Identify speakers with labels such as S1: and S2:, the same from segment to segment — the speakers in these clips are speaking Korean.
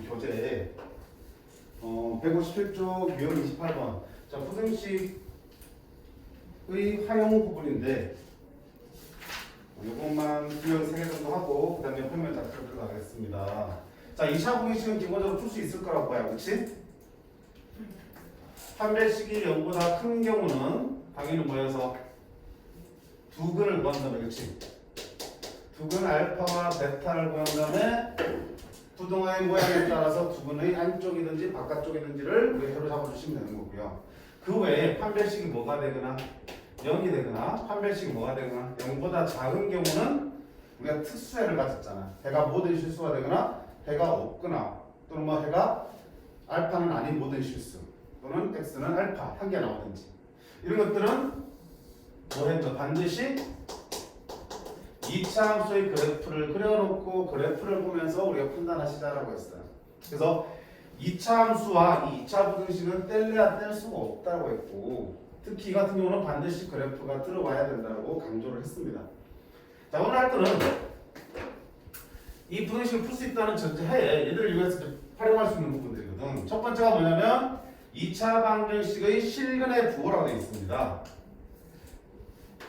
S1: 교재 157쪽 유형 28번. 자, 부등식의 활용 부분인데 이것만 유형 3개 정도 하고 그 다음에 표면 자체로 들어가겠습니다. 자, 2차 부등식은 기본적으로 풀 수 있을 거라고 봐요. 그치? 판별식이 0보다 큰 경우는 당연히 모여서 두근을 구한다면, 그치? 두근 알파와 베타를 구한 다음에 부등호의 모양에 따라서 두근의 안쪽이든지 바깥쪽이든지를 우리 해로 잡아주시면 되는 거고요. 그 외에 판별식이 뭐가 되거나 0이 되거나 판별식이 뭐가 되거나 0보다 작은 경우는 우리가 특수해를 가졌잖아. 해가 모든 실수가 되거나 해가 없거나 또는 뭐 해가 알파는 아닌 모든 실수 또는 x는 알파 한 개 나오든지 이런 것들은 뭐 했죠? 반드시 2차 함수의 그래프를 그려놓고 그래프를 보면서 우리가 판단하시자라고 했어요. 그래서 2차 함수와 이 2차 부등식은 뗄래야 뗄 수가 없다고 했고 특히 이 같은 경우는 반드시 그래프가 들어와야 된다고 강조를 했습니다. 자, 오늘 할 거는 이 부등식을 풀 수 있다는 전제하에 얘들을 이용해서 활용할 수 있는 부분들이거든. 첫 번째가 뭐냐면 2차 방정식의 실근의 부호라고 되어 있습니다.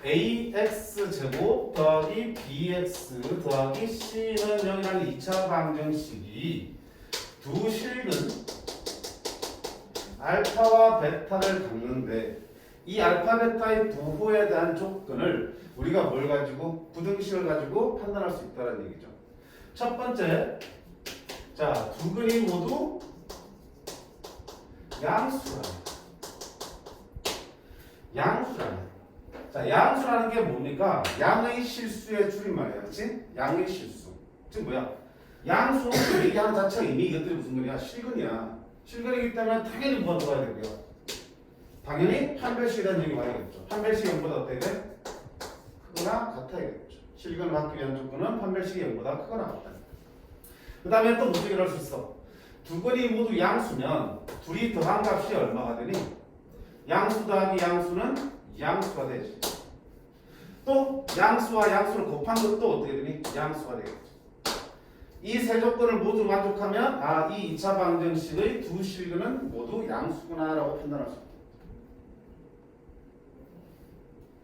S1: ax제곱 더하기 bx 더하기 c는 0이라는 2차 방정식이 두 실근 알파와 베타를 갖는데 이 알파 베타의 부호에 대한 조건을 우리가 뭘 가지고 부등식을 가지고 판단할 수 있다는 얘기죠. 첫 번째, 자, 두 근이 모두 양수라는. 자, 양수라는 게 뭡니까? 양의 실수의 줄임말이야, 그렇지? 양의 실수. 즉 뭐야? 양수는 얘기하는 자체가 이미 이것들이 무슨 거냐? 실근이야. 실근이기 때문에 당연히 뭐가 들어가야 되고요. 당연히 판별식에 대한 적이 와야겠죠. 판별식이 0보다 어떻게 돼? 크거나 같아야겠죠. 실근을 받기 위한 조건은 판별식이 0보다 크거나 같다. 그 다음에 또 무슨 얘기를 할 수 있어? 두 건이 모두 양수면 둘이 더한 값이 얼마가 되니? 양수 더하기 양수는 양수가 되지. 또 양수와 양수를 곱한 것도 어떻게 되니? 양수가 되겠죠. 이 세 조건을 모두 만족하면 이 2차 방정식의 두 실근은 모두 양수구나 라고 판단할 수 있다.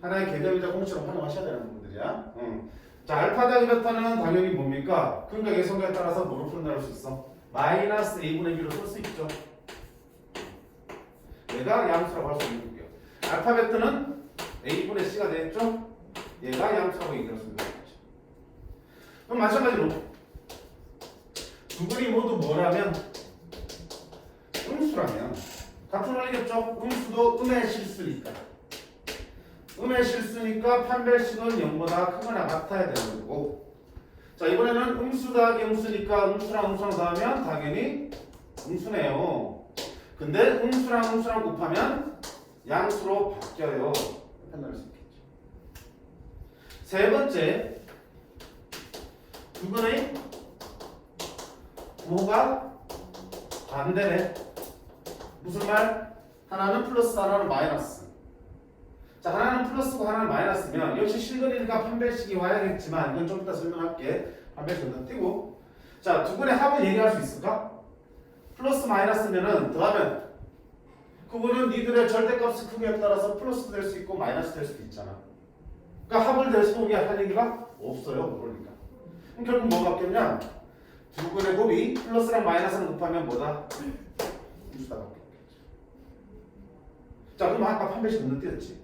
S1: 하나의 개념이자 공식으로 활용하셔야 되는 부분들이야. 자, 알파 더하기 베타는 당연히 뭡니까? 그러니까 예성에 따라서 뭐로 판단할 수 있어? 마이너스 a분의 b로 쓸 수 있죠. 얘가 양수라고 할 수 있는 거고요. 알파 베타는 a분의 c가 되겠죠? 얘가 양수라고 얘기할 수 있는 거죠. 그럼 마찬가지로 두 근이 모두 뭐라면? 음수라면 같은 원리겠죠? 음수도 음의 실수니까. 음의 실수니까 판별식은 0보다 크거나 같아야 되는 거고. 자, 이번에는 음수 더하기 음수니까 음수랑 음수랑 더하면 당연히 음수네요. 근데 음수랑 곱하면 양수로 바뀌어요. 판단할 수 있겠죠. 세 번째, 두 근의 부호가 반대네. 무슨 말? 하나는 플러스 하나는 마이너스. 자, 하나는 플러스고 하나는 마이너스면 역시 실근이니까 판별식이 와야겠지만 이건 좀 이따 설명할게. 판별식은 띄고. 자, 두 근의 합을 얘기할 수 있을까? 플러스 마이너스면은 더하면 그거는 니들의 절대값의 크기에 따라서 플러스도 될 수 있고 마이너스 될 수도 있잖아. 그러니까 합을 낼 수 없게 할 얘기가 없어요. 그러니까. 그럼 결국 뭐가 바뀌었냐? 두 근의 곱이 플러스랑 마이너스를 곱하면 뭐다? 음수다 바뀌었겠죠. 자, 그럼 아까 판별식 없는 띄었지.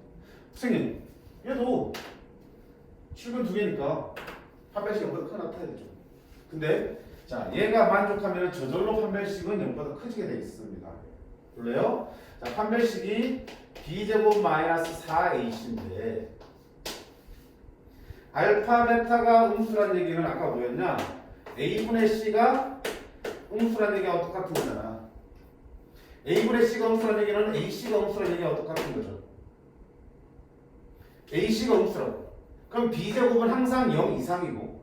S1: 선생님, 얘도 실근 두 개니까 판별식이 0보다 크게 나타나야 되죠. 근데 자, 얘가 만족하면 저절로 판별식은 0보다 커지게 되어 있습니다. 볼래요? 자, 판별식이 b제곱 마이너스 4ac인데 알파 베타가 음수란 얘기는 아까 뭐였냐? a분의 c가 음수란 얘기가 똑같은 거잖아. a분의 c가 음수란 얘기는 ac가 음수란 얘기가 똑같은 거죠. ac가 음수라고. 그럼 b제곱은 항상 0 이상이고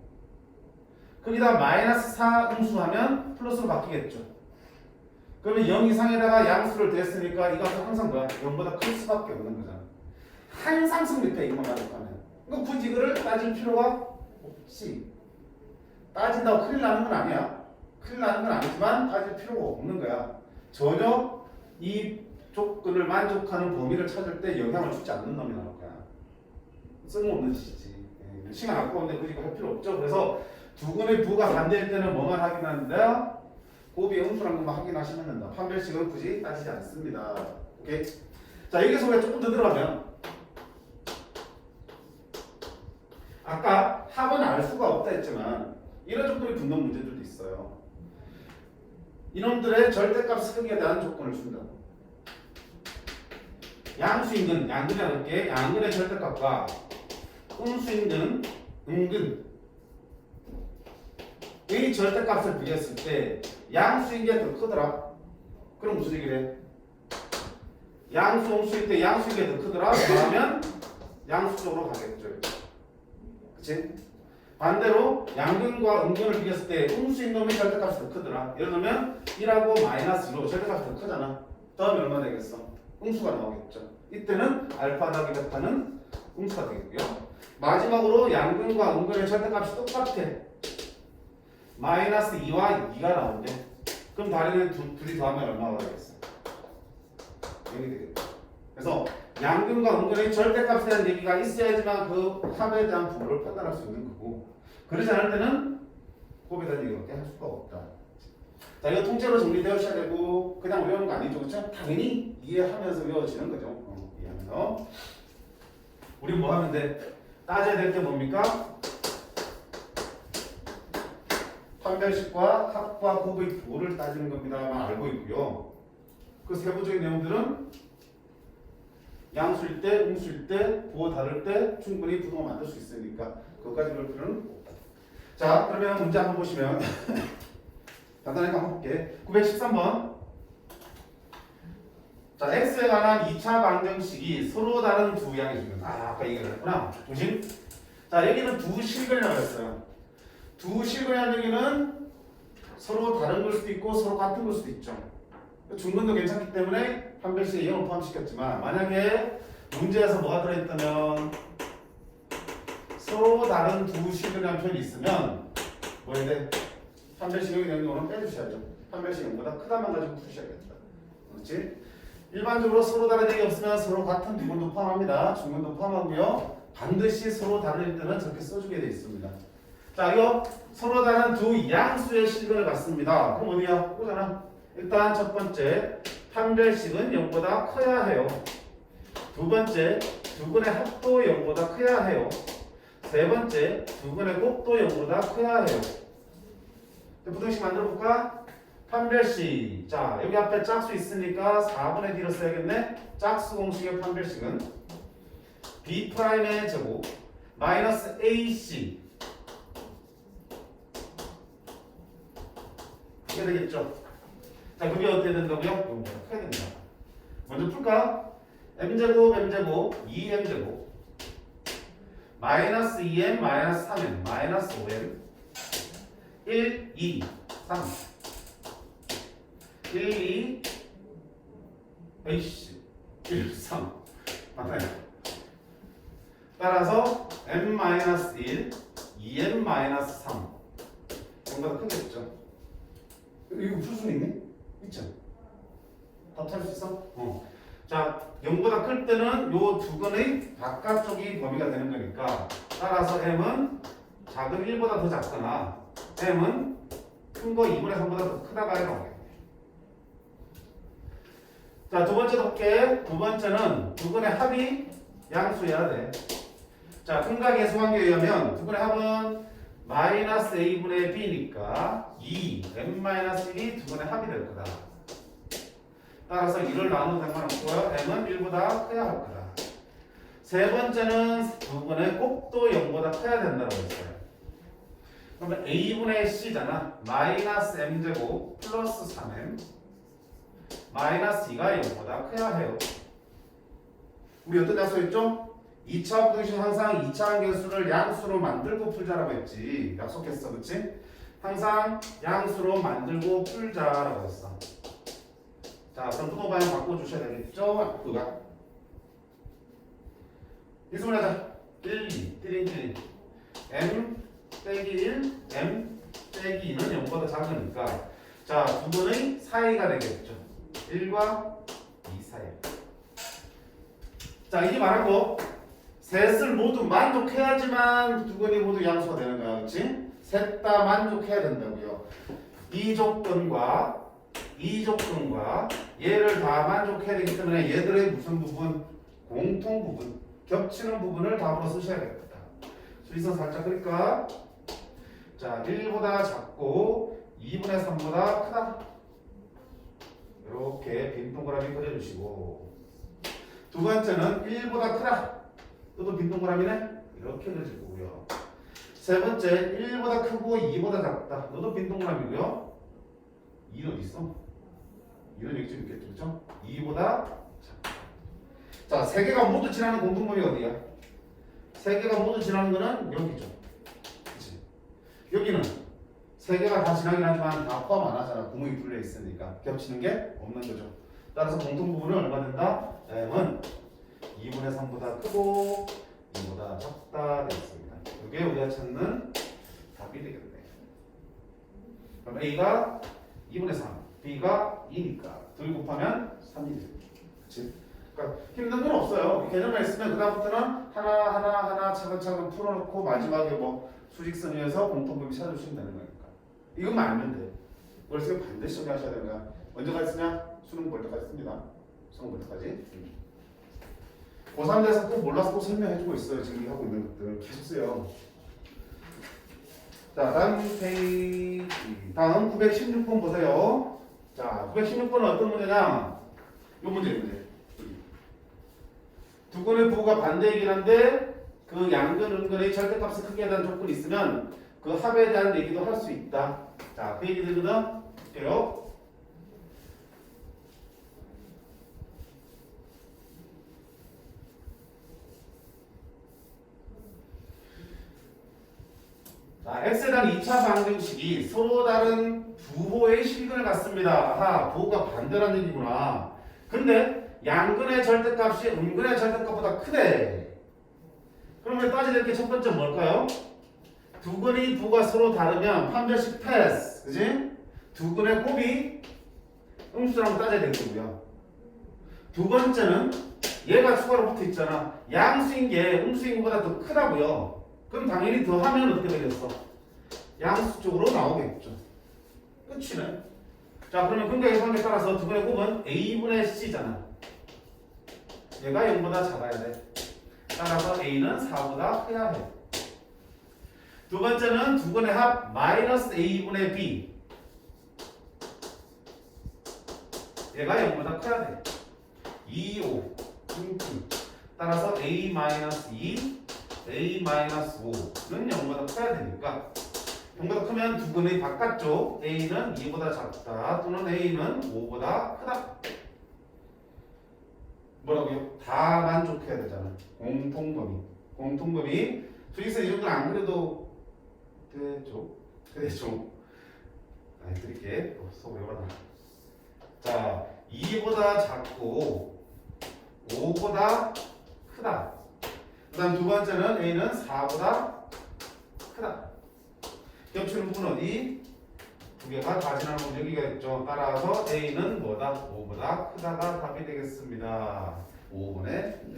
S1: 거기다 마이너스 4 음수하면 플러스로 바뀌겠죠. 그러면 0 이상에다가 양수를 댔으니까 이 값은 항상 뭐야? 0보다 클 수밖에 없는 거잖아. 항상 성립해 이것만 만족하면. 그러니까 굳이 이거를 따질 필요가 없지. 따진다고 큰일 나는 건 아니야. 큰일 나는 건 아니지만 따질 필요가 없는 거야. 전혀 이 조건을 만족하는 범위를 찾을 때 영향을 주지 않는 놈이 나올 거야. 쓸모없는 짓이지. 시간 아까운데 그거 할 필요 없죠. 그래서 두근의 부가 반대일 때는 뭐만 확인하는데요? 곱이 음수라는 것만 확인하시면 된다. 판별식은 굳이 따지지 않습니다. 오케이? 자, 여기서 우리가 조금 더 들어가면 아까 합은 알 수가 없다 했지만 이런 정도의 분석 문제들도 있어요. 이놈들의 절대값 크기에 대한 조건을 준다고. 양수인근, 양근이라고 할게. 양근의 절대값과 음수인근, 음근 이 절대값을 비교했을 때 양수인 게 더 크더라. 그럼 무슨 얘기를 해? 양수, 음수일 때 양수인 게 더 크더라. 그러면 양수 쪽으로 가겠죠. 그치? 반대로 양근과 음근을 비교했을 때 음수인 놈의 절대값이 더 크더라. 예를 들면 1하고 마이너스 2로 절대값이 더 크잖아. 다음에 얼마 되겠어? 음수가 나오겠죠. 이때는 알파 더하기 베타는 음수가 되겠고요. 마지막으로 양근과 음근의 절대값이 똑같아. 마이너스 2와 2가 나온대. 그럼 다리는 둘이 더하면 얼마가 되겠어? 0이 되겠다. 그래서 양근과 음근의 절대값에 대한 얘기가 있어야지만 그 합에 대한 부호를 판단할 수 있는 거고, 그러지 않을 때는 곱에 대한 얘기밖에 할 수가 없다. 자, 이거 통째로 정리되어야 되고 그냥 외우는 거 아니죠, 그렇죠? 당연히 이해하면서 외워지는 거죠. 이해하면서. 우리 뭐 하면 돼? 따져야 될 게 뭡니까? 판별식과 합과 곱의 부호를 따지는 겁니다만 알고 있고요. 그 세부적인 내용들은 양수일 때, 음수일 때, 부호 다를 때 충분히 부동을 만들 수 있으니까 그것까지 볼 필요는 없다. 자, 그러면 문제 한번 보시면 간단하게 한번 볼게. 913번. 자, x에 관한 2차 방정식이 서로 다른 두 양이 주면 아까 얘기를 했구나. 조심. 자, 여기는 두 실근이라고 했어요. 두 실근이라는 얘기는 서로 다른 걸 수도 있고 서로 같은 걸 수도 있죠. 중근도 괜찮기 때문에 판별식에 0을 포함시켰지만 만약에 문제에서 뭐가 들어있다면 서로 다른 두 실근이라는 표현이 있으면 뭐 해야 돼? 판별식 여기 있는 거는 빼주셔야죠. 판별식 0보다 크다만 가지고 푸셔야겠다. 그렇지? 일반적으로 서로 다른 얘기 없으면 서로 같은 두근도 포함합니다. 중근도 포함하고요. 반드시 서로 다른 때는 저렇게 써주게 되어 있습니다. 자, 이거 서로 다른 두 양수의 실근을 갖습니다. 그럼 어디야? 보잖아. 일단 첫 번째, 판별식은 0보다 커야 해요. 두 번째, 두근의 합도 0보다 커야 해요. 세 번째, 두근의 곱도 0보다 커야 해요. 부등식 만들어 볼까? 판별식. 자, 여기 앞에 짝수 있으니까 4분의 D로 써야겠네. 짝수 공식의 판별식은 B'의 제곱 마이너스 AC 이게 되겠죠. 자, 그게 어떻게 된다고요? 커야 됩니다. 먼저 풀까? m제곱 m제곱 2m제곱 마이너스 2m 마이너스 3m 마이너스 5m 1, 2, 3 1, 2 에이씨 1, 3 맞아요. 따라서 m-1 2m-3 뭔가 크겠죠. 이거 풀 수 있네? 있죠? 답 찾을 수 있어? 자, 0보다 클 때는 요 두근의 바깥쪽이 범위가 되는 거니까 따라서 m은 작은 1보다 더 작거나 m은 큰 거 2분의 3보다 더 크다가 나오겠네. 자, 두 번째 볼게. 두 번째는 두근의 합이 양수여야 돼. 자, 근각의 수관계에 의하면 두근의 합은 마이너스 a분의 b니까 2 m-1이 두근의 합이 될 거다. 따라서 1을 나누면 상관없고요. m은 1보다 커야 할 거다. 세 번째는 두근의 곱도 0보다 커야 된다고 했어요. 그러면 a분의 c잖아. 마이너스 m제곱 플러스 3m 마이너스 2가 0보다 커야 해요. 우리 어떤 약속했죠? 2차 부등식 항상 2차 함계수를 양수로 만들고 풀자라고 했지. 약속했어, 그치? 항상 양수로 만들고 풀자라고 했어. 자, 그럼 분호 방향 바꿔주셔야 되겠죠? 그가 이수분하자. 1, 2, 1, 1, m 빼기 1, m 빼기 2는 0보다 더 작으니까 자, 두 분의 사이가 되겠죠. 1과 2 사이. 자, 이게 말하고 셋을 모두 만족해야지만 두 근이 모두 양수가 되는 거야. 그렇지? 셋 다 만족해야 된다고요. 이 조건과 이 조건과 얘를 다 만족해야 되기 때문에 얘들의 무슨 부분? 공통 부분, 겹치는 부분을 답으로 쓰셔야겠다. 수위선 살짝 그릴까? 자, 1보다 작고 2분의 3보다 크다. 이렇게 빈 동그라미 그려주시고, 두 번째는 1보다 크다. 또도 빈 동그라미네. 이렇게 그려줄 거고요. 세 번째 1보다 크고 2보다 작다. 너도 빈 동그라미고요. 2는 어디 있어? 2는 여기쯤 있겠죠, 그렇죠? 2보다 작다. 자, 세 개가 모두 지나는 공통점이 어디야? 세 개가 모두 지나는 거는 여기죠. 그치? 여기는 세 개가 다 지나긴 하지만 다 포함 안 하잖아. 구멍이 뚫려 있으니까 겹치는 게 없는 거죠. 따라서 공통 부분은 얼마 된다? m은 2분의 3보다 크고 2보다 작다 되겠습니다. 이게 우리가 찾는 답이 되겠네. 그럼 a가 2분의 3, b가 2니까 둘 곱하면 3이 되겠지. 그치? 그러니까 힘든 건 없어요. 개념만 있으면 그 다음부터는 하나 차근차근 풀어놓고 마지막에 뭐 수직선 위에서 공통점이 찾아주시면 되는 거니까. 이것만 알면 돼. 월수가 반드시 하셔야 되는 거야. 언제까지 쓰냐? 수능 볼 때까지 씁니다. 수능 볼 때까지. 고3 돼서 꼭 몰라서 꼭 설명해주고 있어요. 지금 하고 있는 것들 계속 쓰요. 자, 다음 페이지. 다음 916번 보세요. 자, 916번은 어떤 문제냐? 이 문제. 두 근의 부호가 반대이긴 한데 그 양근, 음근의 절대값을 크게 하다는 조건이 있으면 그 합에 대한 얘기도 할 수 있다. 자, 그 얘기 들거든. 볼게요. 자, x에 대한 2차 방정식이 서로 다른 부호의 실근을 갖습니다. 아하, 부호가 반대라는 얘기구나. 근데 양근의 절대값이 음근의 절대값보다 크대. 그러면 따져야 될 게 첫 번째 뭘까요? 두 근의 부호가 서로 다르면 판별식 패스, 그지? 두 근의 곱이 음수랑 따져야 되겠고요. 두 번째는 얘가 추가로 붙어 있잖아. 양수인 게 음수인 것보다 더 크다고요. 그럼 당연히 더하면 어떻게 되겠어? 양수 쪽으로 나오겠죠. 끝이네. 자, 그러면 근각의 관계에 따라서 두 근의 곱은 a분의 c잖아. 얘가 0보다 작아야 돼. 따라서 a는 4보다 커야 해. 두 번째는 두 근의 합 마이너스 a분의 b. 얘가 0보다 커야 돼. 2, 5. 따라서 a 마이너스 2, a 마이너스 5는 0보다 커야 되니까 0보다 크면 두 근의 바깥쪽 a는 2보다 작다 또는 a는 5보다 크다. 뭐라고요? 다 만족해야 되잖아. 공통범위 수익선 이 정도는 안 그래도 되죠. 아니 드릴게. 속 외워라. 자, 2보다 작고 5보다 크다. 그 다음 두 번째는 a는 4보다 크다. 겹치는 부분 어디? 두 개가 다 지나는 건 여기가 있죠. 따라서 a는 뭐다? 5보다 크다가 답이 되겠습니다. 5분의 네.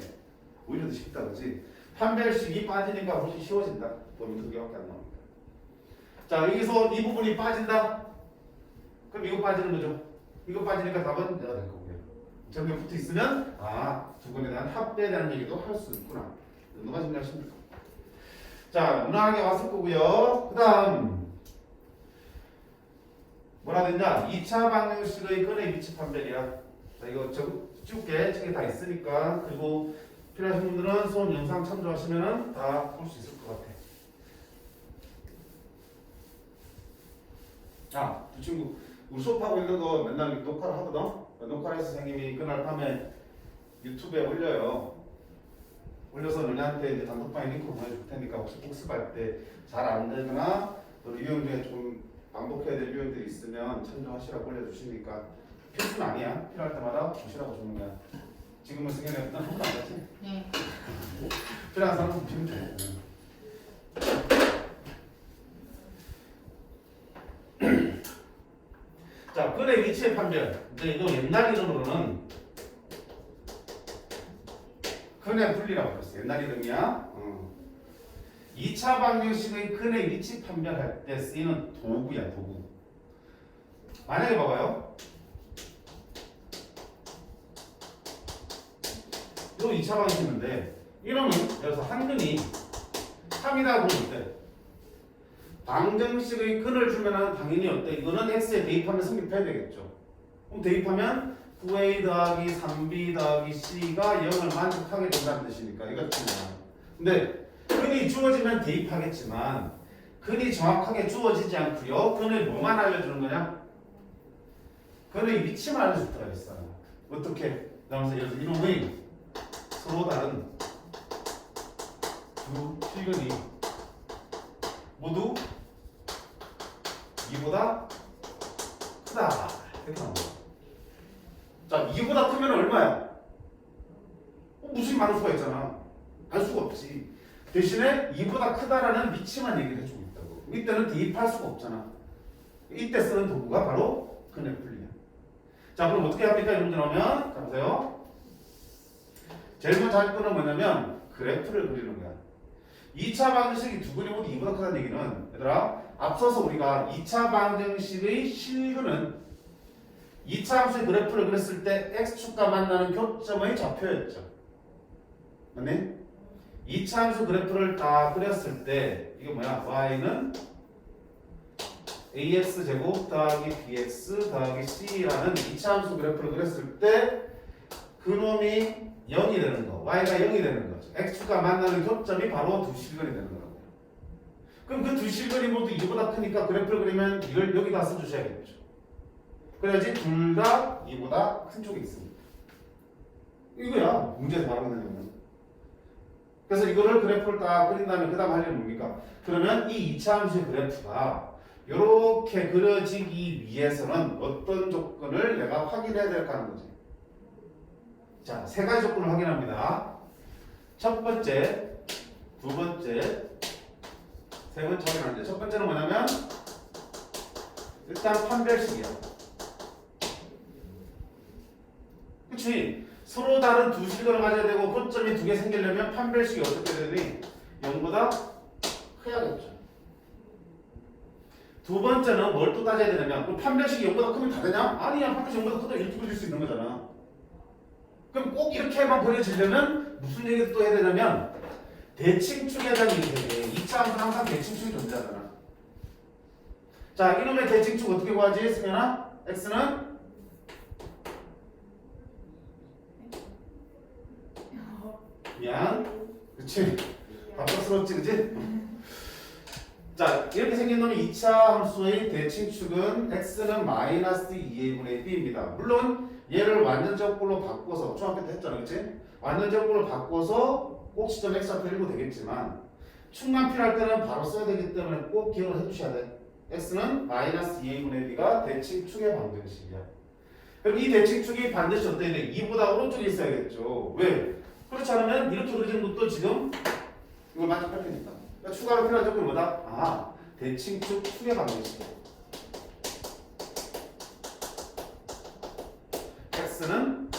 S1: 오히려 더 쉽다, 그렇지? 판별식이 빠지니까 훨씬 쉬워진다. 범위 두 개밖에 안 나옵니다. 자, 여기서 이 부분이 빠진다. 그럼 이거 빠지는 거죠. 이거 빠지니까 답은 내가 될 거고요. 저기 붙어 있으면 두 근에 대한 합배에 대한 얘기도 할 수 있구나. 누가 정리하십니까? 자, 무난하게 왔을 거고요. 그 다음 뭐라 된다? 2차 방정식의 근의 위치 판별이야. 자, 이거 찍을게. 책에 다 있으니까. 그리고 필요하신 분들은 수업 영상 참조하시면 다 볼 수 있을 것 같아. 두 친구 우리 수업하고 있는 거 맨날 녹화를 하거든. 녹화를 해서 선생님이 그날 밤에 유튜브에 올려요. 올려서 너네한테 이제 단톡방에 링크를 보내줄 테니까 혹시 복습할 때 잘 안 되거나 또 유형 중에 좀 반복해야 될 유형들이 있으면 참조하시라고 올려주시니까 필수는 아니야. 필요할 때마다 보시라고 주는 거야. 지금은 승현이 한 번도 안 갔지?
S2: 네.
S1: 필요한 사람은 보시면 돼. 자, 근의 위치의 판별. 이제 이거 옛날 이름으로는 근의 분리라고 그랬어. 옛날 이름이야. 2차 방정식의 근의 위치 판별할 때 쓰이는 도구야, 도구. 만약에 봐봐요. 이거 2차 방정식인데 이러면 여기서 한 근이 3이다 보면 돼. 방정식의 근을 주면은 당연히 어때? 이거는 x에 대입하면 성립해야 되겠죠. 그럼 대입하면 9a 더하기 3b 더하기 c가 0을 만족하게 된다는 뜻이니까 이거 틀리잖아. 근데 근이 주어지면 대입하겠지만 근이 정확하게 주어지지 않고요. 근을 뭐만 알려주는 거냐? 근의 위치만 알려줄 때가 있어요. 어떻게? 그러면서 예를 들어 이놈의 서로 다른 두 실근이 모두 2보다 크다. 이렇게 나온 거야. 자, 2보다 크면 얼마야? 무수히 많을 수가 있잖아. 알 수가 없지. 대신에 2보다 크다라는 위치만 얘기를 해주고 있다고. 이때는 대입할 수가 없잖아. 이때 쓰는 도구가 바로 근의 분리야. 자, 그럼 어떻게 합니까? 이런 데 나오면 자, 보세요. 제일 먼저 할 거는 뭐냐면 그래프를 그리는 거야. 2차 방정식이 두 근이 모두 2보다 크다는 얘기는 얘들아 앞서서 우리가 2차 방정식의 실근은 2차 함수의 그래프를 그렸을 때 x축과 만나는 교점의 좌표였죠. 맞네? 2차 함수 그래프를 딱 그렸을 때 이게 뭐야? y는 ax제곱 더하기 bx 더하기 c라는 2차 함수 그래프를 그렸을 때 그놈이 0이 되는 거, y가 0이 되는 거죠. x축과 만나는 교점이 바로 두 실근이 되는 거라고요. 그럼 그 두 실근이 모두 2보다 크니까 그래프를 그리면 이걸 여기다 써주셔야겠죠. 그래야지 둘 다 2보다 큰 쪽에 있습니다. 이거야. 문제에서 말하는 거는. 그래서 이거를 그래프를 딱 그린 다음에 그 다음 할 일은 뭡니까? 그러면 이 2차 함수의 그래프가 이렇게 그려지기 위해서는 어떤 조건을 내가 확인해야 될까 하는 거지. 자, 세 가지 조건을 확인합니다. 첫 번째, 두 번째, 세 번째 확인하는데 첫 번째는 뭐냐면 일단 판별식이야. 그치? 서로 다른 두 실근을 가져야 되고 고점이 두 개 생기려면 판별식이 어떻게 되니? 0보다 커야겠죠. 두 번째는 뭘 또 따져야 되냐면 그럼 판별식이 0보다 크면 다 되냐? 아니야. 판별식이 0보다 크다 이렇게 그릴 수 있는 거잖아. 그럼 꼭 이렇게만 그려지려면 무슨 얘기를 또 해야 되냐면 대칭축에 대한 얘기를 해. 2차 함수는 항상 대칭축이 존재하잖아. 자, 이놈의 대칭축 어떻게 구하지? 승현아? x는 미안. 그치? 답답스럽지, 그치? 자, 이렇게 생긴 놈이 2차 함수의 대칭축은 x는 마이너스 2a분의 b입니다. 물론 얘를 완전제곱꼴로 바꿔서 중학교 때 했잖아, 그치? 완전제곱꼴로 바꿔서 꼭 시점 x좌표 읽어도 되겠지만 축만 필요할 때는 바로 써야 되기 때문에 꼭 기억을 해주셔야 돼. x는 마이너스 2a분의 b가 대칭축의 방정식이야. 그럼 이 대칭축이 반드시 어때야 돼? 2보다 오른쪽에 있어야겠죠. 왜? 그렇지 않으면 이렇게 그려지는 것도 지금 이걸 만족할 테니까. 그러니까 추가로 필요한 조건이 뭐다? 아, 대칭축 축의 방정식. x는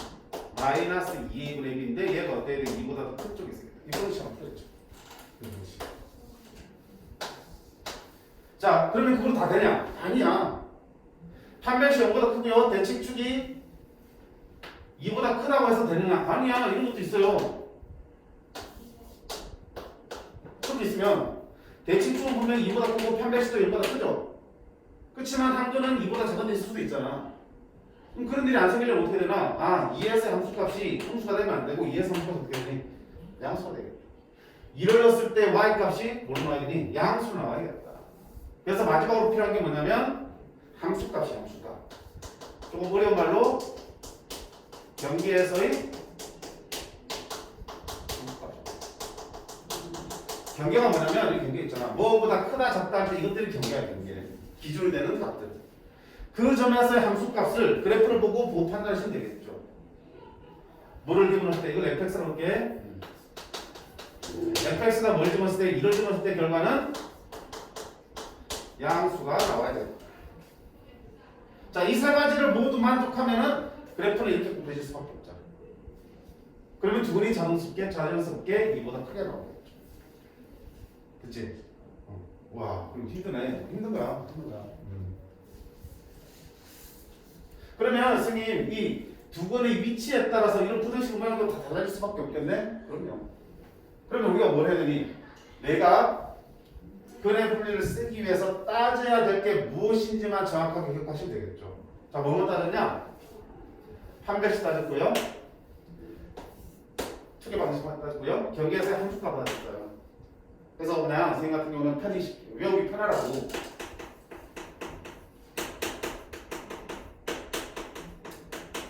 S1: 마이너스 2a분의 b인데 얘가 어때야 돼? 2보다 더 큰 쪽에 있어야겠다. 이런 식으로 풀었죠. 자, 그러면 그걸 다 되냐? 아니야. 판별식 0보다 크고요. 대칭축이 2보다 크다고 해서 되느냐? 아니야. 이런 것도 있어요. 그런 게 있으면 대칭축은 분명히 2보다 크고 판별식도 0보다 크죠. 그렇지만 한 근은 2보다 작은 데 있을 수도 있잖아. 그럼 그런 일이 안 생기려면 어떻게 되나? 아, 2에서의 함수값이 함수가 되면 안 되고 2에서 함수가 어떻게 되니? 양수가 되겠다. 이를 넣었을 때 y값이 뭘 나와야 되니? 양수로 나와야겠다. 그래서 마지막으로 필요한 게 뭐냐면 함수값이 함수값. 조금 어려운 말로 경계에서의 함수값. 경계가 뭐냐면 이 경계 있잖아. 뭐보다 크다 작다 할 때 이것들이 경계야, 경계. 기준이 되는 값들. 그 점에서의 함수값을 그래프를 보고 판단하시면 되겠죠. 뭐를 집어넣을 때 이걸 fx라고 할게. fx가 뭘 집어넣을 때 이를 집어넣을 때 결과는 양수가 나와야 돼. 자, 이 세 가지를 모두 만족하면은 그래프는 이렇게 굽혀질 수밖에 없잖아. 그러면 두근이 자연스럽게 이보다 크게 나오겠죠. 그치? 와, 그럼 힘드네. 힘든 거야. 그러면 선생님, 이 두근의 위치에 따라서 이런 부등식 모양도 다 달라질 수밖에 없겠네? 그럼요. 그러면 우리가 뭘 해야 되니? 내가 근의 분리를 쓰기 위해서 따져야 될 게 무엇인지만 정확하게 기억하시면 되겠죠. 자, 뭐뭐 따졌냐? 판별식 따졌고요. 투개 방식 따졌고요. 경계에서의 함수값 따졌어요. 그래서 그냥 선생님 같은 경우는 외우기 편하라고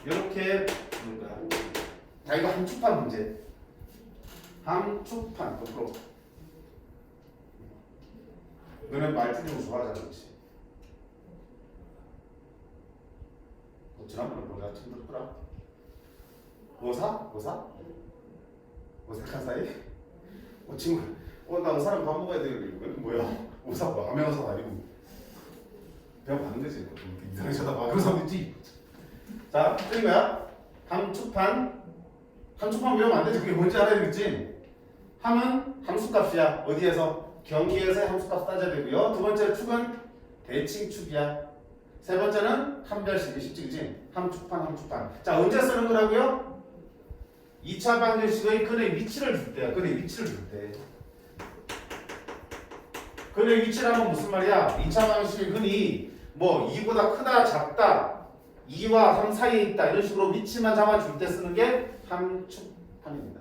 S1: 이렇게 부를 거야. 자, 이거 함축판 문제. 함축판 100%. 너는 말투를 좋아하잖아, 그렇지? 지난번에 내가 처음 들었더라. 어색한 사이? 친구, 나 사람 밥 먹어야 되는데 뭐야? 오사 뭐 암행어사도 아니고 배워 가는 거지. 이상하게 쳐다봐. 그런 사람 있지. 자, 틀린 거야. 함축판 외우면 안 되지. 그게 뭔지 알아야 되겠지. 함은 함수값이야. 어디에서? 경기에서의 함수값 따져야 되고요. 두 번째 축은 대칭축이야. 세 번째는 판별식이 쉽지, 그치? 함축판. 자, 언제 쓰는 거라고요? 2차 방정식의 근의 위치를 줄 때야. 근의 위치를 줄 때. 근의 위치라면 무슨 말이야? 2차 방정식의 근이 뭐 2보다 크다, 작다, 2와 3 사이에 있다 이런 식으로 위치만 잡아줄 때 쓰는 게 함축판입니다.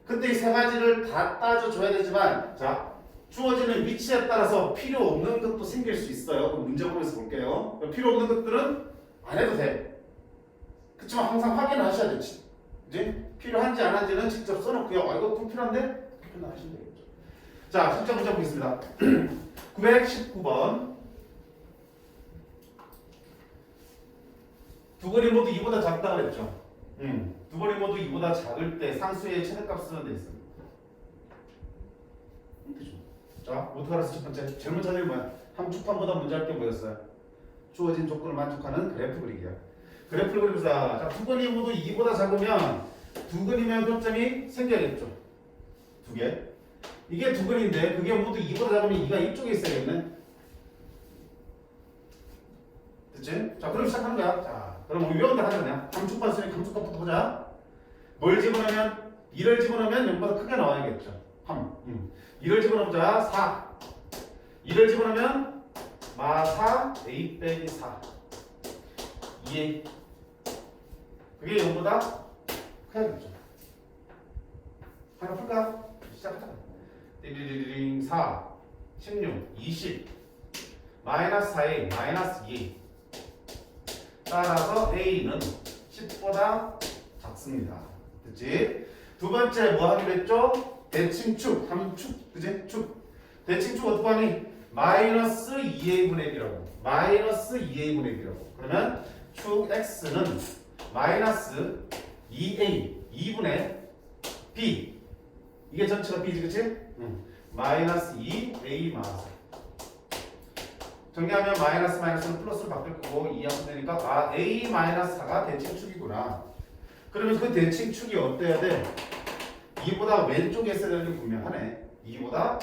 S1: 그때 이 세 가지를 다 따져줘야 되지만, 자, 주어지는 위치에 따라서 필요 없는 것도 생길 수 있어요. 그럼 문제 보면서 볼게요. 필요 없는 것들은 안 해도 돼. 그렇지만 항상 확인을 하셔야 되지. 이제 필요한지 안 한지는 직접 써놓고요. 이거 불필요한데? 확인을 하시면 되겠죠. 자, 실제 문제 보겠습니다. 919번. 두 근이 모두 2보다 작다 그랬죠. 두 근이 모두 2보다 작을 때 상수의 최대값 쓰는 데 있습니다. 자, 어떻게 알았어? 첫 번째. 제일 먼저 하는 게 뭐야? 함축판보다 문제 할 게 뭐였어요? 주어진 조건을 만족하는 그래프 그리기야. 그래프를 그리면서 자, 두 근이 모두 2보다 작으면 두 근이면 교점이 생겨야겠죠. 두 개. 이게 두 근인데 그게 모두 2보다 작으면 2가 이쪽에 있어야겠네. 됐지? 자, 그럼 시작하는 거야. 자, 그럼 우리 외운다 하자 그냥. 함축판 쓰니 함축값부터 보자. 뭘 집어넣으면 2를 집어넣으면 0보다 크게 나와야겠죠. 2를 집어넣자 4. 2를 집어넣으면 마4 a 빼기 4 2a. 그게 0보다 커야겠죠. 하나 풀까? 시작하자. 띠리리링 4 16 20 마이너스 4a 마이너스 2a. 따라서 a는 10보다 작습니다. 됐지? 두 번째 뭐 하기로 했죠? 대칭축, 함축, 그지? 축. 대칭축 어떻게 하니? 마이너스 2a분의 b라고. 마이너스 2a분의 b라고. 그러면 축 x는 마이너스 2a, 2분의 b. 이게 전체가 b지, 그치? 마이너스 2a 마이너스. 정리하면 마이너스 마이너스는 플러스로 바뀔 거고 2하면 되니까 a 마이너스 4가 대칭축이구나. 그러면 그 대칭축이 어때야 돼? 2보다 왼쪽에 있어야 되는 게 분명하네. 2보다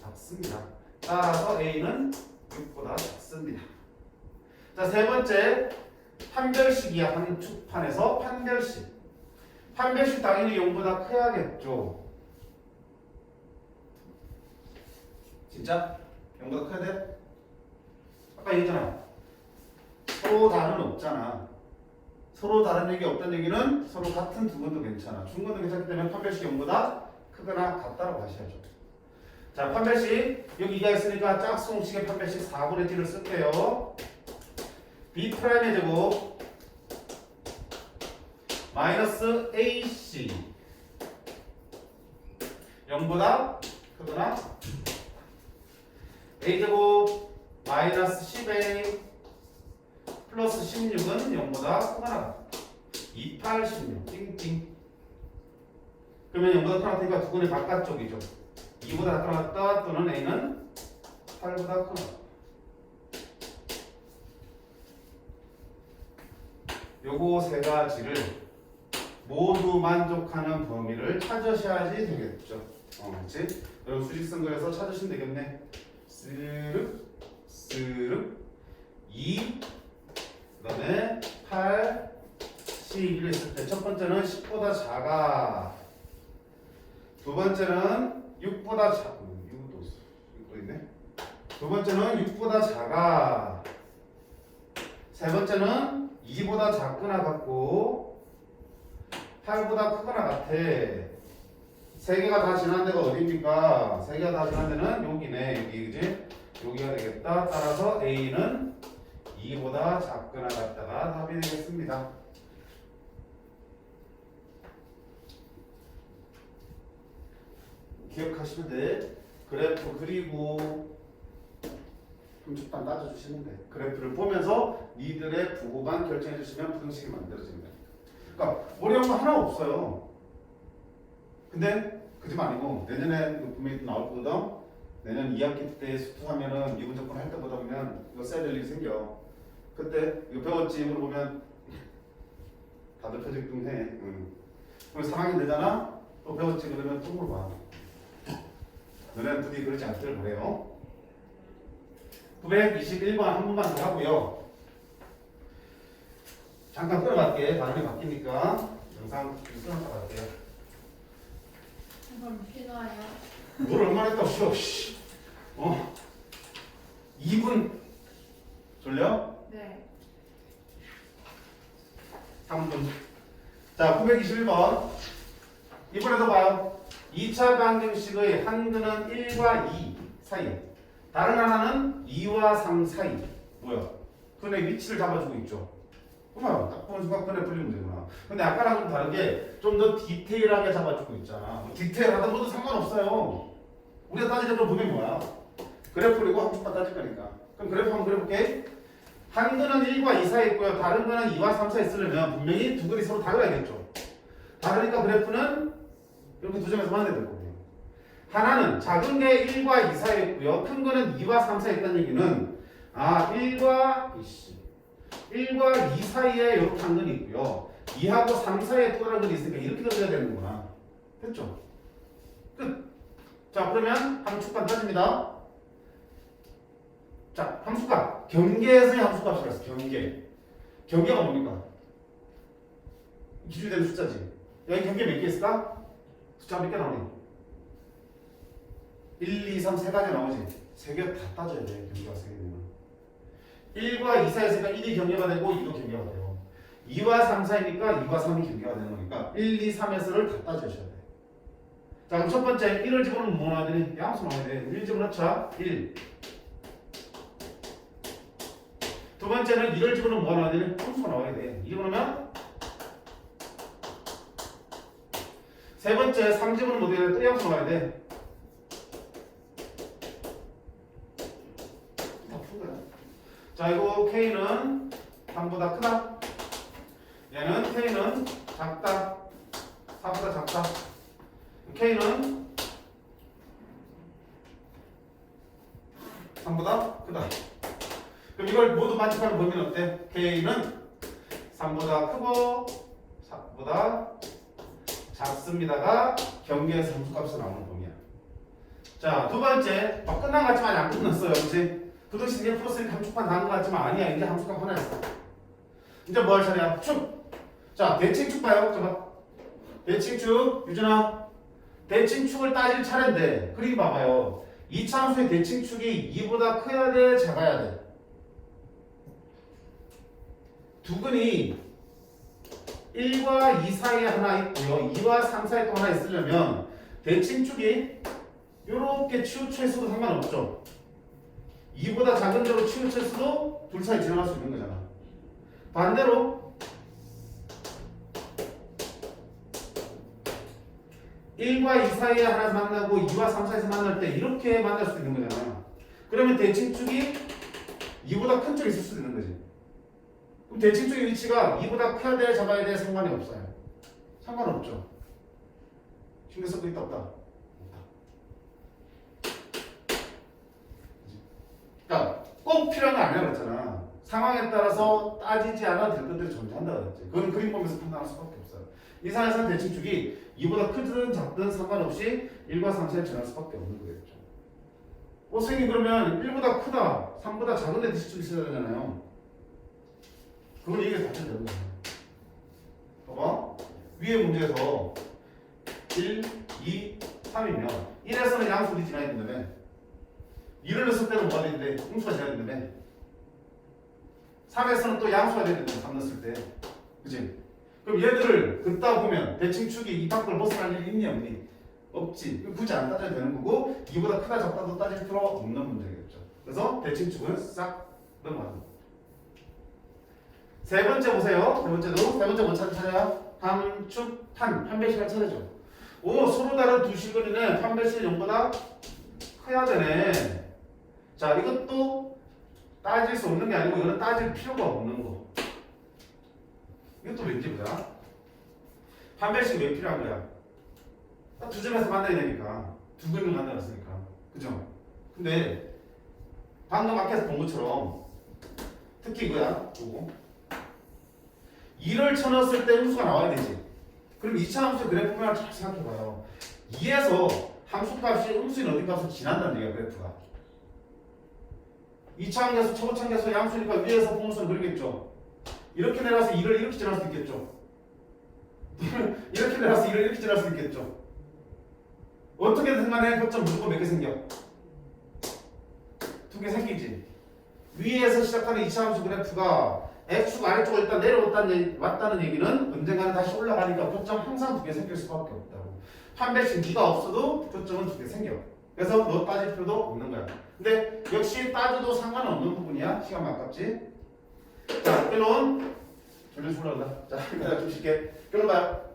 S1: 작습니다. 따라서 A는 6보다 작습니다. 자, 세 번째 판별식이야. 함축판에서 판별식. 판별식 당연히 0보다 커야겠죠. 진짜? 0보다 커야 돼? 아까 얘기했잖아. 서로 다른 없잖아. 서로 다른 얘기 없다는 얘기는 서로 같은 두 근도 괜찮아. 중근도 괜찮기 때문에 판별식 0보다 크거나 같다라고 하셔야죠. 자, 판별식 여기 2가 있으니까 짝수공식의 판별식 4분의 t를 쓸게요. b'의 제곱 마이너스 ac 0보다 크거나 a제곱 마이너스 10a 플러스 16은 0보다 크거나 28, 16 띵띵. 그러면 0보다 크거나 같으니까 두 근의 바깥쪽이죠. 2보다 크거나 같다 또는 a는 8보다 크거나. 요거 세 가지를 모두 만족하는 범위를 찾으셔야지 되겠죠. 그렇지? 여러분 수직선 그려서 찾으시면 되겠네. 스륵 스륵 2 그다음에 8 11을 있을 때 첫 번째는 10보다 작아. 두 번째는 6보다 작아. 6도 있네. 두 번째는 6보다 작아. 세 번째는 2보다 작거나 같고 8보다 크거나 같아. 세 개가 다 지난 데가 어디입니까? 세 개가 다 지난 데는 여기네. 여기 그지? 여기가 되겠다. 따라서 A는 2보다 작거나 같다가 답이 되겠습니다. 기억하시면 돼. 그래프 그리고 함축반 따져주시면 돼. 그래프를 보면서 니들의 부호만 결정해 주시면 부등식이 만들어집니다. 그러니까 어려운 거 하나 없어요. 근데 그 집 아니고 내년에 분명히 나올 거거든. 내년 2학기 때 수투하면은 미분적분 할 때보다 보면 이거 써야 될 일이 생겨. 그때 이거 배웠지 물어보면 다들 표적등해. 그럼 3학년 되잖아. 또 배웠지 그러면 또 물어봐. 너네는 부디 그러지 않기를 바래요. 921번 한 번만 더 하고요. 잠깐 끊어갈게. 발음이 바뀌니까 영상 끊었다 갈게요.
S2: 그럼 필요해요?
S1: 뭘 얼마나 했다고 쉬어. 2분 졸려?
S2: 네.
S1: 3분. 자, 921번. 이번에도 봐요. 2차 방정식의 한 근은 1과 2 사이. 다른 하나는 2와 3 사이. 뭐야? 근의 위치를 잡아주고 있죠. 그만 딱 보는 순간 근에 풀리면 되구나. 근데 아까랑 좀 다르게 좀 더 디테일하게 잡아주고 있잖아. 뭐 디테일하던 것도 상관없어요. 우리가 따지는 걸 보면 뭐야? 그래프 그리고 함수만 따질 거니까. 그럼 그래프 한번 그려볼게. 한 근은 1과 2 사이 있고요. 다른 근은 2와 3 사이 있으려면 분명히 두 근이 서로 다르야겠죠. 다르니까 그래프는 이렇게 두 점에서 만나야 될 거고요. 하나는 작은 게 1과 2 사이에 있고요. 큰 거는 2와 3 사이에 있다는 얘기는 1과 2 사이에 이렇게 한 근이 있고요. 2하고 3 사이에 또 다른 근이 있으니까 이렇게 그려야 되는구나. 됐죠? 끝. 자, 그러면 함수값 따집니다. 자, 함수값. 경계에서의 함수값이라고 했어. 경계가 뭡니까? 기준이 되는 숫자지. 여기 경계 몇 개 있을까? 숫자 몇 개 나오니? 1, 2, 3 세 가지 나오지. 세 개 다 따져야 돼. 경계가 세 개면. 1과 2 사이니까 1이 경계가 되고 2도 경계가 돼요. 2와 3 사이니까 2와 3이 경계가 되는 거니까 1, 2, 3에서를 다 따져셔야 돼. 자, 그럼 첫 번째 1을 집어넣으면 뭐 나와야 되니? 양수 나와야 돼. 1 집어넣자. 1. 두 번째는 2를 집어넣으면 뭐 나와야 되니? 함수가 나와야 돼. 2 집어넣으면 세 번째 3 집어넣으면 어떻게 돼? 또 양수 나와야 돼. 다 푼 거야. 자, 이거 K는 3보다 크다. 얘는 K는 작다. 4보다 작다. K는 3보다 크다. 그럼 이걸 모두 만족하는 범위는 어때? K는 3보다 크고 4보다 작습니다가 경계에서 함수값에서 나오는 범위야. 자, 두 번째. 막 끝난 것 같지만 안 끝났어요. 그치? 부등식 이제 풀었으니까 함수판 다한 것 같지만 아니야. 이제 함수값 하나였어. 이제 뭐 할 차례야? 축! 자, 대칭축 봐요. 잠깐. 대칭축. 유준아. 대칭축을 따질 차례인데 그림 봐봐요. 이차 함수의 대칭축이 2보다 커야 돼? 작아야 돼? 두 근이 1과 2 사이에 하나 있고요. 2와 3 사이에 또 하나 있으려면 대칭축이 이렇게 치우쳐 있어도 상관없죠. 2보다 작은 대로 치우쳐 있어도 둘 사이 지나갈 수 있는 거잖아. 반대로 1과 2 사이에 하나 만나고 2와 3 사이에서 만날 때 이렇게 만날 수 있는 거잖아요. 그러면 대칭축이 2보다 큰 쪽이 있을 수도 있는 거지. 그럼 대칭축의 위치가 2보다 커야 돼, 작아야 돼? 상관이 없어요. 상관없죠. 신경 쓰고 있다, 없다? 없다. 그러니까 꼭 필요한 거 아니야 그랬잖아. 상황에 따라서 따지지 않아도 될 것들이 존재한다 그랬지. 그건 그림 보면서 판단할 수밖에 없어요. 이 상황에서는 대칭축이 2보다 크든 작든 상관없이 1과 3 사이를 지날 수밖에 없는 거겠죠. 선생님 그러면 1보다 크다, 3보다 작은데 대칭축이 있어야 되잖아요. 그건 이게 답변 되는 거예요. 봐봐. 위에 문제에서 1, 2, 3이면 1에서는 양수들이 지나야 된다며. 2를 넣었을 때는 뭐가 되는데? 음수가 지나야 된다며. 3에서는 또 양수가 돼야 된다며. 3 넣었을 때. 그치? 그럼 얘들을 긋다 보면 대칭축이 이 밖을 벗어날 일이 있니 없니? 없지. 굳이 안 따져야 되는 거고 2보다 크다 작다도 따질 필요 없는 문제겠죠. 그래서 대칭축은 싹 넘어가는 거죠. 세 번째 보세요. 세 번째 뭐 찾아야? 함축 판별식을 찾아죠. 서로 다른 두 실근이네. 판별식 0보다 커야 되네. 자, 이것도 따질 수 없는 게 아니고 이거는 따질 필요가 없는 거. 이것도 왠지 보자. 판별식이 왜 필요한 거야? 딱 두 점에서 만나야 되니까. 두 근을 만들었으니까. 그죠? 근데 방금 앞에서 본 것처럼 특히 이거야. 보고 2를 쳐넣었을 때 음수가 나와야 되지. 그럼 2차 함수 그래프 모양을 잘 생각해봐요. 2에서 함수값이 음수인 어디 값으로 지난다는 얘기야. 그래프가 2차 함수, 초차 함수 양수니까 위에서 분모선 그리겠죠. 이렇게 내려서 2를 이렇게 지날 수 있겠죠. 이렇게 내려서 2를 이렇게 지날 수 있겠죠. 어떻게든 간에 교점 무조건 몇 개 생겨? 2개 생기지. 위에서 시작하는 2차 함수 그래프가 X축 아래쪽으로 일단 내려왔다는 얘기는 언젠가는 다시 올라가니까 교점 항상 2개 생길 수밖에 없다고. 판별식 네가 없어도 교점은 2개 생겨. 그래서 너 따질 필요도 없는 거야. 근데 역시 따져도 상관없는 부분이야. 시간 아깝지? 자, 결론. 결론 올라간다. 자, 내가 좀 쉽게. 결론 봐요.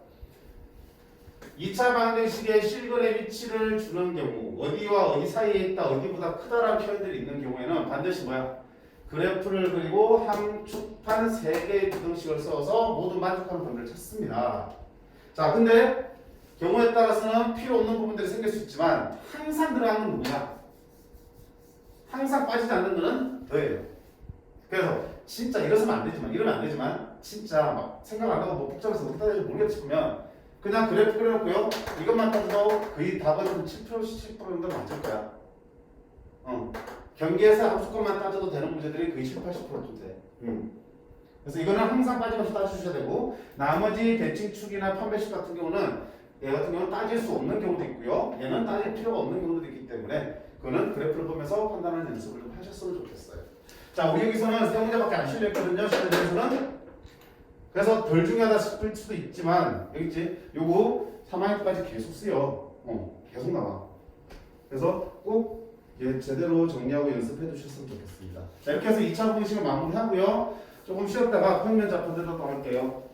S1: 2차 방정식의 실근의 위치를 주는 경우 어디와 어디 사이에 있다, 어디보다 크다라는 표현들이 있는 경우에는 반드시 뭐야? 그래프를 그리고 함축판 3개의 부등식을 써서 모두 만족하는 범위를 찾습니다. 자, 근데 경우에 따라서는 필요 없는 부분들이 생길 수 있지만 항상 들어가는 건 누구냐? 항상 빠지지 않는 거는 너예요. 그래서 진짜 이러면 안 되지만 진짜 막 생각 안 하고 뭐 복잡해서 어떻게 따질지 모르겠지 싶으면 그냥 그래프 그려놓고요. 이것만 따져도 거의 답은 7% 정도 맞을 거야. 경기에서 함수값만 따져도 되는 문제들이 거의 70, 80%쯤 돼. 그래서 이거는 항상 빠짐없이 따져주셔야 되고 나머지 대칭축이나 판별식 같은 경우는 얘 같은 경우는 따질 수 없는 경우도 있고요. 얘는 따질 필요가 없는 경우도 있기 때문에 그거는 그래프를 보면서 판단하는 연습을 좀 하셨으면 좋겠어요. 자, 우리 여기서는 세 문제밖에 안 실렸거든요. 시간에서는. 그래서 덜 중요하다 싶을 수도 있지만 여기 있지? 요거 3학년까지 계속 쓰여. 계속 나와. 그래서 꼭 제대로 정리하고 연습해 주셨으면 좋겠습니다. 자, 이렇게 해서 2차 공식을 마무리하고요. 조금 쉬었다가 평면 잡분들도 또 할게요.